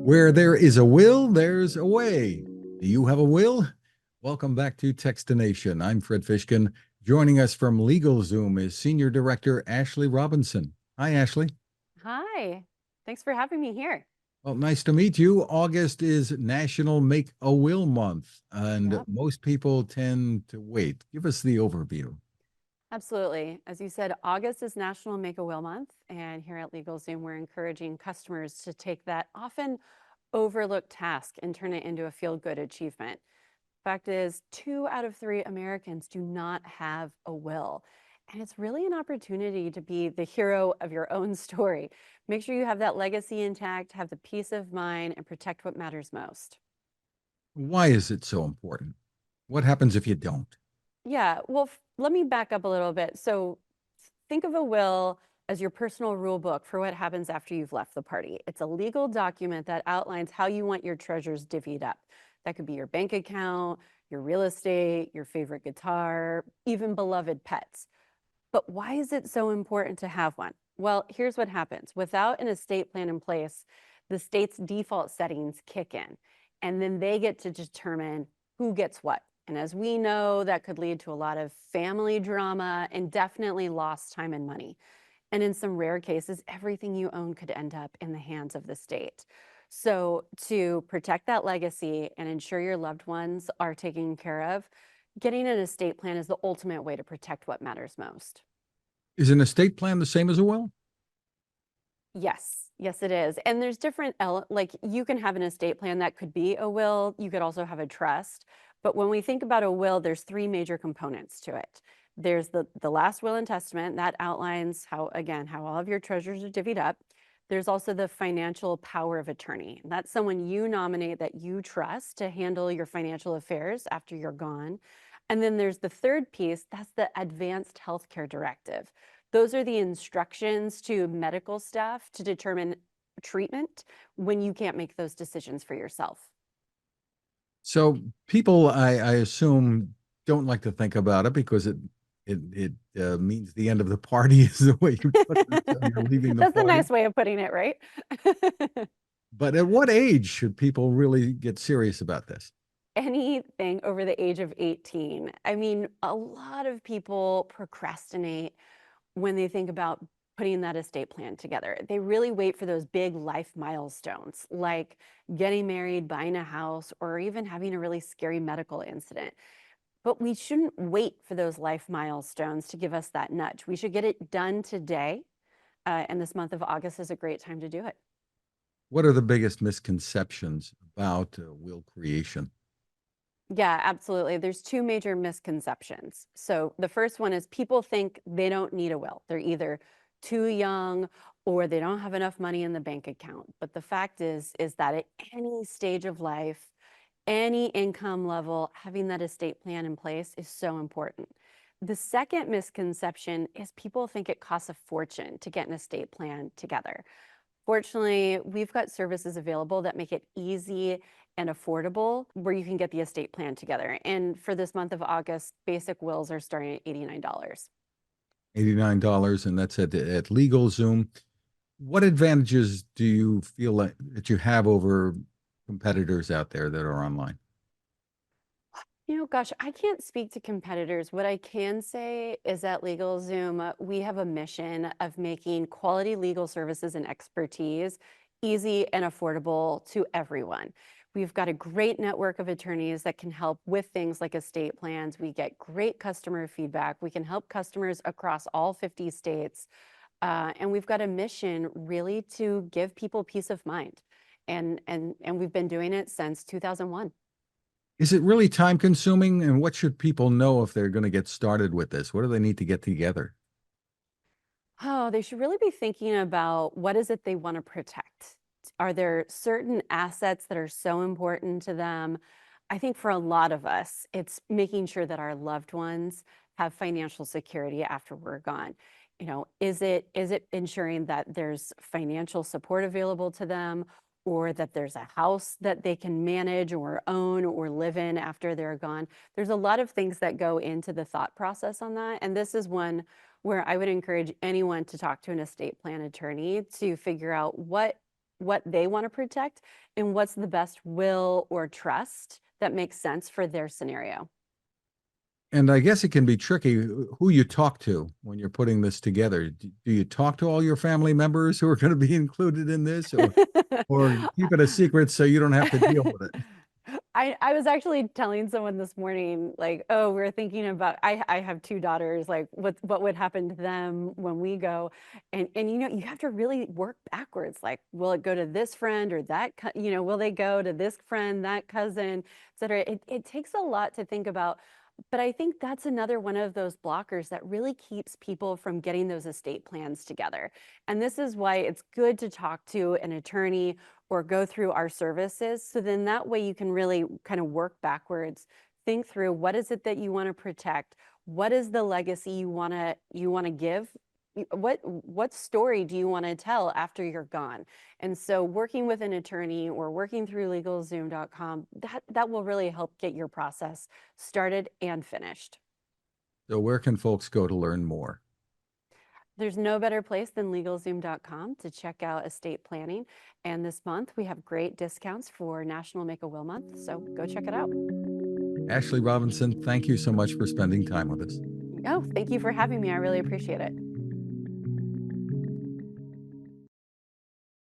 Where there is a will, there's a way. Do you have a will? Welcome back to Techstination. I'm Fred Fishkin. Joining us from LegalZoom is Senior Director Ashley Robinson. Hi, Ashley. Hi, thanks for having me here. Well, nice to meet you. August is National Make a Will Month, and Yep, most people tend to wait. Give us the overview. absolutely. As you said, August is National Make a Will Month, and here at LegalZoom, we're encouraging customers to take that often overlooked task and turn it into a feel-good achievement. Fact is, 2 out of 3 Americans do not have a will. And it's really an opportunity to be the hero of your own story. Make sure you have that legacy intact, have the peace of mind, and protect what matters most. Why is it so important? What happens if you don't? Yeah, well, let me back up a little bit. So think of a will as your personal rule book for what happens after you've left the party. It's a legal document that outlines how you want your treasures divvied up. That could be your bank account, your real estate, your favorite guitar, even beloved pets. But why is it so important to have one? Well, here's what happens. Without an estate plan in place, the state's default settings kick in, and then they get to determine who gets what. And as we know, that could lead to a lot of family drama and definitely lost time and money. And in some rare cases, everything you own could end up in the hands of the state. So, to protect that legacy and ensure your loved ones are taken care of, getting an estate plan is the ultimate way to protect what matters most. Is an estate plan the same as a will? Yes, yes, it is. And there's different, like you can have an estate plan that could be a will. You could also have a trust. But when we think about a will, there's 3 major components to it. There's the last will and testament that outlines how, again, how all of your treasures are divvied up. There's also the financial power of attorney. That's someone you nominate that you trust to handle your financial affairs after you're gone. And then there's the third piece, that's the advanced healthcare directive. Those are the instructions to medical staff to determine treatment when you can't make those decisions for yourself. So people, I assume, don't like to think about it because it means the end of the party is the way you put it. So you're leaving the That's a party. nice way of putting it, right? But at what age should people really get serious about this? Anything over the age of 18. I mean, a lot of people procrastinate when they think about putting that estate plan together. They really wait for those big life milestones, like getting married, buying a house, or even having a really scary medical incident. But we shouldn't wait for those life milestones to give us that nudge. We should get it done today. And this month of August is a great time to do it. What are the biggest misconceptions about will creation? Yeah, absolutely. There's 2 major misconceptions. So the first one is people think they don't need a will. They're either too young or they don't have enough money in the bank account. But the fact is that at any stage of life, any income level, having that estate plan in place is so important. The second misconception is people think it costs a fortune to get an estate plan together. Fortunately, we've got services available that make it easy and affordable where you can get the estate plan together. And for this month of August, basic wills are starting at $89. $89, and that's at LegalZoom. What advantages do you feel like that you have over competitors out there that are online? Gosh, I can't speak to competitors. What I can say is at LegalZoom, we have a mission of making quality legal services and expertise easy and affordable to everyone. We've got a great network of attorneys that can help with things like estate plans. We get great customer feedback. We can help customers across all 50 states. And we've got a mission really to give people peace of mind. And we've been doing it since 2001. Is it really time consuming? And what should people know if they're going to get started with this? What do they need to get together? Oh, they should really be thinking about what is it they want to protect. Are there certain assets that are so important to them? I think for a lot of us, it's making sure that our loved ones have financial security after we're gone. Is it ensuring that there's financial support available to them or that there's a house that they can manage or own or live in after they're gone? There's a lot of things that go into the thought process on that. And this is one where I would encourage anyone to talk to an estate plan attorney to figure out what what they want to protect and what's the best will or trust that makes sense for their scenario. And I guess it can be tricky who you talk to when you're putting this together. Do you talk to all your family members who are going to be included in this, or keep it a secret so you don't have to deal with it? I was actually telling someone this morning, like, oh, we're thinking about I have two daughters, like what would happen to them when we go. And you have to really work backwards. Like, will it go to this friend or that, will they go to this friend, that cousin, et cetera? It takes a lot to think about. But I think that's another one of those blockers that really keeps people from getting those estate plans together. And this is why it's good to talk to an attorney or go through our services. So then that way you can really kind of work backwards, think through what is it that you want to protect? What is the legacy you want to give? What story do you want to tell after you're gone? And so working with an attorney or working through legalzoom.com, that will really help get your process started and finished. So where can folks go to learn more? There's no better place than LegalZoom.com to check out estate planning. And this month we have great discounts for National Make a Will Month. So go check it out. Ashley Robinson, thank you so much for spending time with us. Oh, thank you for having me. I really appreciate it.